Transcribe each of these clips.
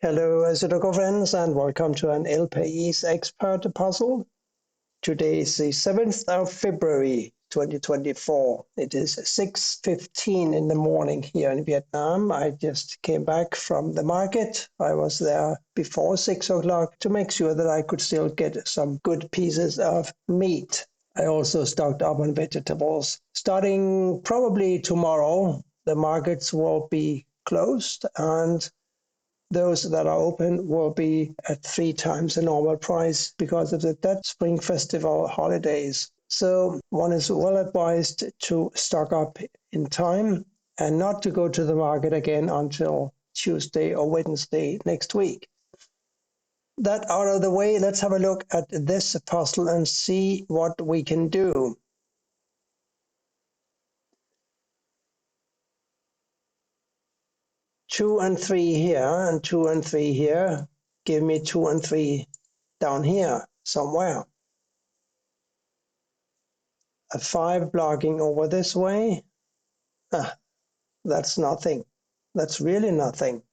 Hello, Sudoku friends, and welcome to an País expert puzzle. Today is the 7th of February 2024. It is 6:15 in the morning here in Vietnam. I just came back from the market. I was there before 6 o'clock to make sure that I could still get some good pieces of meat. I also stocked up on vegetables. Starting probably tomorrow, the markets will be closed and those that are open will be at 3 times the normal price because of the Dutch Spring Festival holidays. So one is well advised to stock up in time and not to go to the market again until Tuesday or Wednesday next week. That out of the way, let's have a look at this puzzle and see what we can do. Two and three here and 2 and 3 here give me 2 and 3 down here somewhere. A 5 blocking over this way. That's nothing. That's really nothing.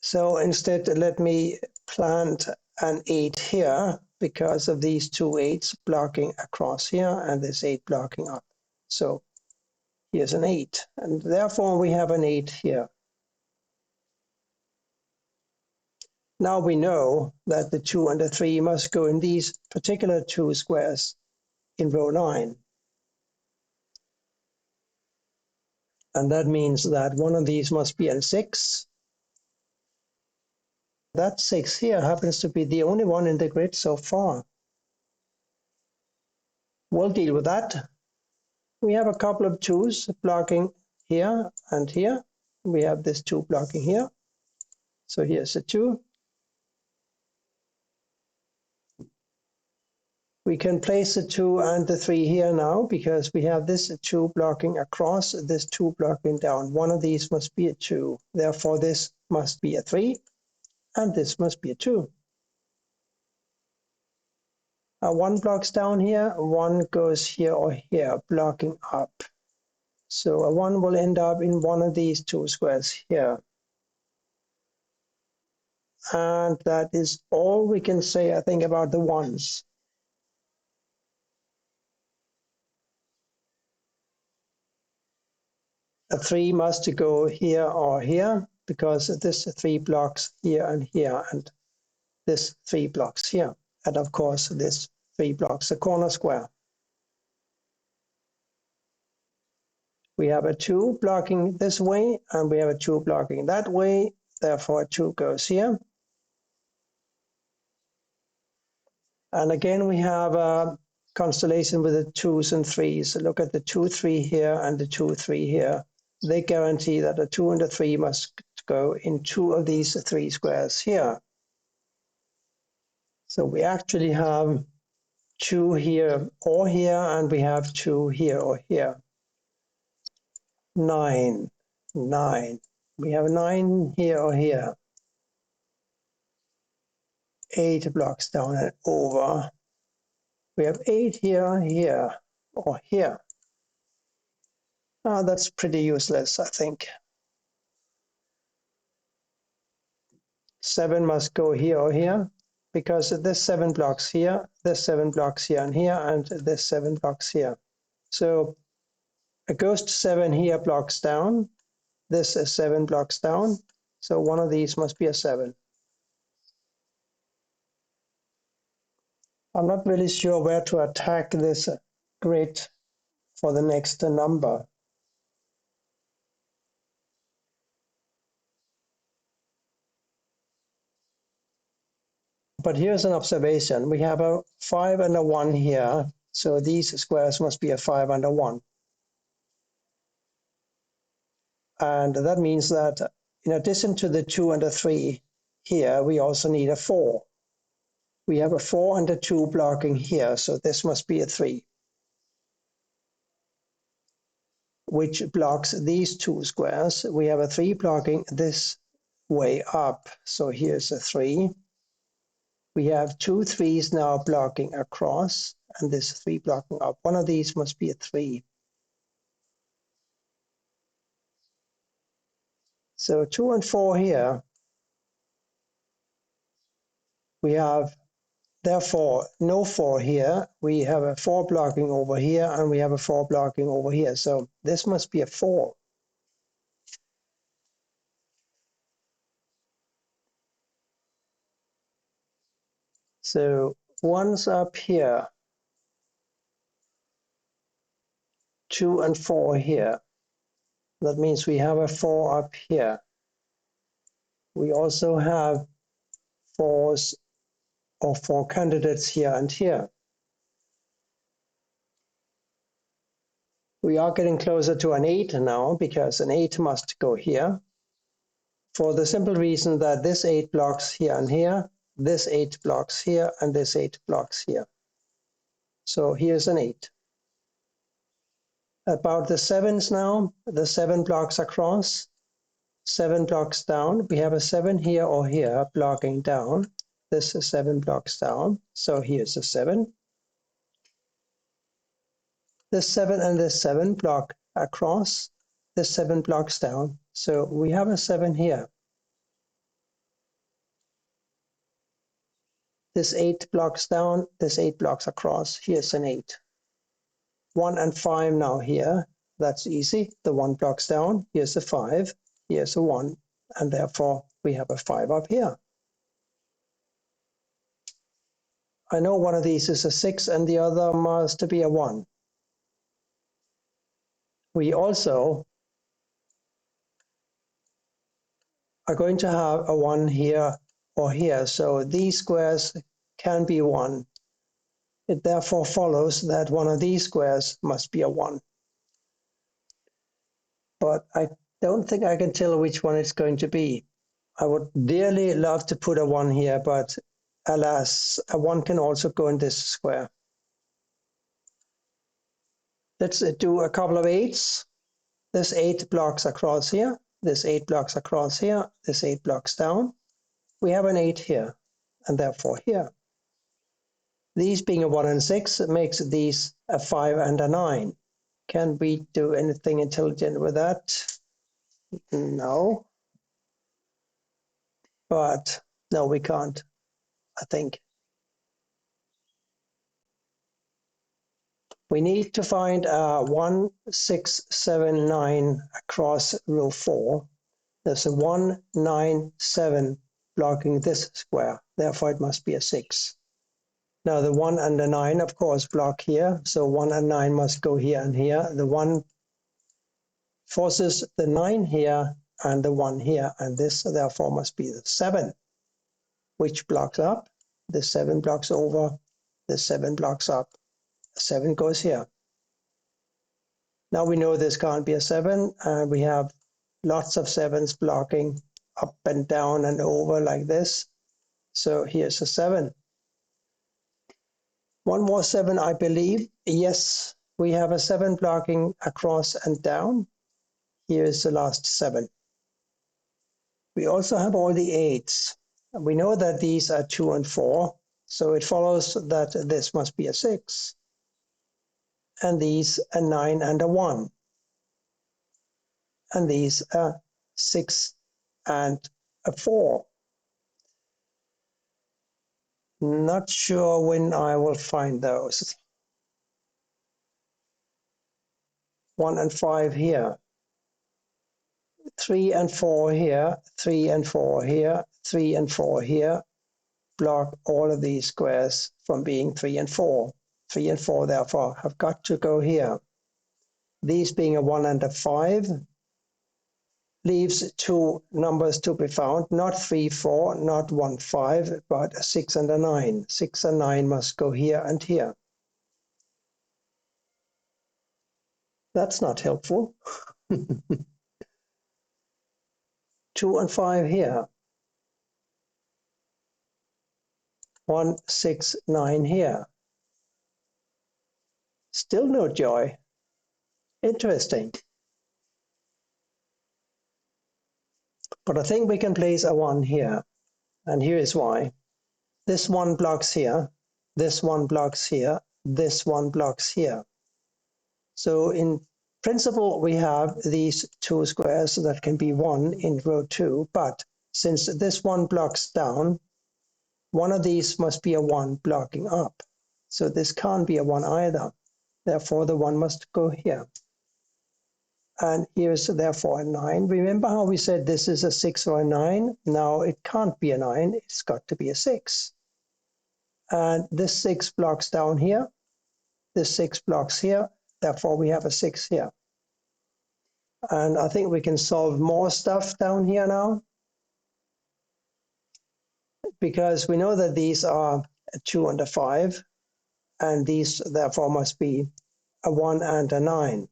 So instead, let me plant an 8 here because of these two 8s blocking across here and this 8 blocking up. So here's an 8, and therefore we have an 8 here. Now we know that the 2 and the 3 must go in these particular two squares in row 9. And that means that one of these must be a 6. That 6 here happens to be the only one in the grid so far. We'll deal with that. We have a couple of 2s blocking here and here. We have this 2 blocking here. So here's a 2. We can place the 2 and the 3 here now because we have this 2 blocking across, this 2 blocking down. One of these must be a 2. Therefore, this must be a 3, and this must be a 2. 1 blocks down here, 1 goes here or here, blocking up. So a 1 will end up in one of these two squares here. And that is all we can say, I think, about the 1s. A 3 must go here or here because this 3 blocks here, and this 3 blocks here. And of course, this 3 blocks the corner square. We have a 2 blocking this way, and we have a 2 blocking that way. Therefore, a 2 goes here. And again, we have a constellation with the 2s and 3s. Look at the 2, 3 here and the 2, 3 here. They guarantee that a 2 and a 3 must go in 2 of these 3 squares here. So we actually have 2 here or here, and we have 2 here or here. 9, 9. We have 9 here or here. 8 blocks down and over. We have 8 here, here, or here. That's pretty useless, I think. 7 must go here or here, because this 7 blocks here, this 7 blocks here and here, and this 7 blocks here. So a ghost 7 here blocks down, this 7 blocks down, so one of these must be a 7. I'm not really sure where to attack this grid for the next number. But here's an observation. We have a 5 and a 1 here, so these squares must be a 5 and a 1. And that means that in addition to the 2 and a 3 here, we also need a 4. We have a 4 and a 2 blocking here, so this must be a 3, which blocks these 2 squares. We have a 3 blocking this way up, so here's a 3. We have 2 3s now blocking across, and this 3 blocking up. One of these must be a 3. So 2 and 4 here. We have therefore no 4 here. We have a 4 blocking over here, and we have a 4 blocking over here. So this must be a 4. So 1's up here, 2 and 4 here. That means we have a 4 up here. We also have 4s or 4 candidates here and here. We are getting closer to an 8 now, because an 8 must go here, for the simple reason that this 8 blocks here and here, this 8 blocks here, and this 8 blocks here. So here's an 8. About the 7s now, the 7 blocks across, 7 blocks down. We have a 7 here or here blocking down. This is 7 blocks down. So here's a 7. This 7 and this 7 block across. This 7 blocks down. So we have a 7 here. This 8 blocks down. This 8 blocks across. Here's an 8. 1 and 5 now here. That's easy. The 1 blocks down. Here's a 5. Here's a 1. And therefore we have a 5 up here. I know one of these is a 6 and the other must be a 1. We also are going to have a 1 here or here. So these squares can be 1. It therefore follows that one of these squares must be a 1. But I don't think I can tell which one it's going to be. I would dearly love to put a 1 here, but alas, a 1 can also go in this square. Let's do a couple of 8s. This 8 blocks across here. This 8 blocks across here. This 8 blocks down. We have an 8 here, and therefore here. These being a 1 and 6 makes these a 5 and a 9. Can we do anything intelligent with that? No. But no, we can't, I think. We need to find 1, 6, 7, 9 across row 4. There's a 1, 9, 7 blocking this square. Therefore, it must be a 6. Now, the 1 and the 9, of course, block here. So 1 and 9 must go here and here. The 1 forces the 9 here and the 1 here. And this, therefore, must be the 7, which blocks up. The 7 blocks over. The 7 blocks up. 7 goes here. Now we know this can't be a 7, and we have lots of 7s blocking up and down and over like this. So here's a 7. One more 7, I believe. Yes, we have a 7 blocking across and down. Here's the last 7. We also have all the 8s. We know that these are 2 and 4, so it follows that this must be a 6. And these a 9 and a 1. And these are 6 and a 4. Not sure when I will find those. 1 and 5 here. 3 and 4 here. 3 and 4 here. 3 and 4 here. Block all of these squares from being 3 and 4. 3 and 4, therefore, have got to go here. These being a 1 and a 5 leaves 2 numbers to be found, not 3, 4, not 1, 5, but a 6 and a 9. 6 and 9 must go here and here. That's not helpful. 2 and 5 here. 1, 6, 9 here. Still no joy. Interesting. But I think we can place a 1 here. And here is why. This 1 blocks here. This 1 blocks here. This 1 blocks here. So in principle, we have these 2 squares that can be 1 in row 2. But since this 1 blocks down, one of these must be a 1 blocking up. So this can't be a 1 either. Therefore, the 1 must go here. And here's therefore a 9. Remember how we said this is a 6 or a 9? Now it can't be a 9. It's got to be a 6. And this 6 blocks down here. This 6 blocks here. Therefore, we have a 6 here. And I think we can solve more stuff down here now, because we know that these are a 2 and a 5, and these therefore must be a 1 and a 9.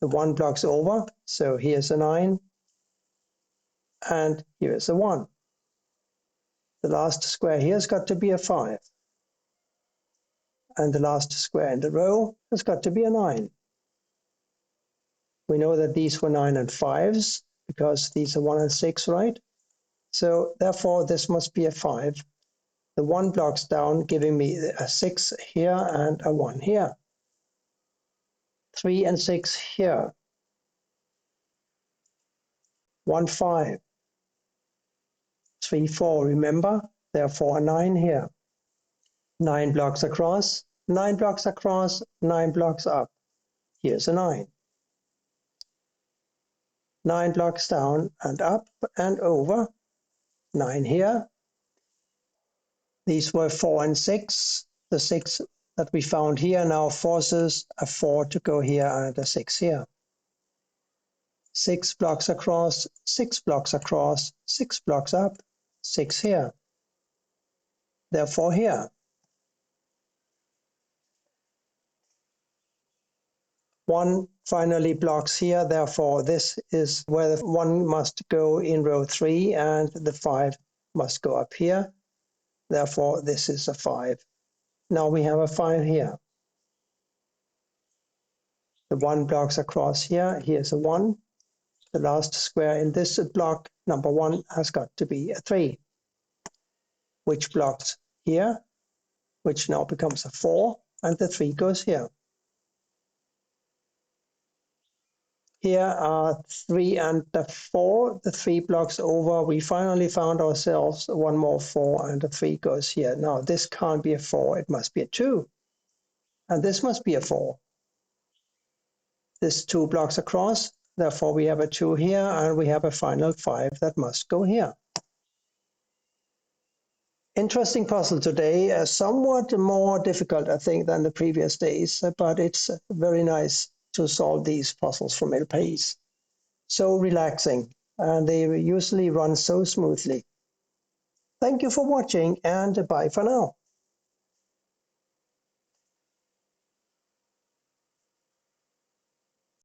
The 1 blocks over, so here's a 9, and here's a 1. The last square here has got to be a 5, and the last square in the row has got to be a 9. We know that these were 9 and 5s, because these are 1 and 6, right? So therefore, this must be a 5. The 1 blocks down, giving me a 6 here and a 1 here. 3 and 6 here. 1, 5. 3, 4, remember? Therefore, a 9 here. 9 blocks across, 9 blocks across, 9 blocks up. Here's a 9. 9 blocks down and up and over. 9 here. These were 4 and 6. The 6 that we found here now forces a 4 to go here and a 6 here. 6 blocks across, 6 blocks across, 6 blocks up, 6 here. Therefore here. 1 finally blocks here, therefore this is where the 1 must go in row 3 and the 5 must go up here. Therefore this is a 5. Now we have a 5 here. The 1 blocks across here, here's a 1. The last square in this block, number 1, has got to be a 3, which blocks here, which now becomes a 4, and the 3 goes here. Here are 3 and the 4, the 3 blocks over. We finally found ourselves one more 4, and the 3 goes here. Now this can't be a 4, it must be a 2. And this must be a 4. This 2 blocks across, therefore we have a 2 here, and we have a final 5 that must go here. Interesting puzzle today, somewhat more difficult, I think, than the previous days, but it's very nice to solve these puzzles from El País. So relaxing, and they usually run so smoothly. Thank you for watching, and bye for now.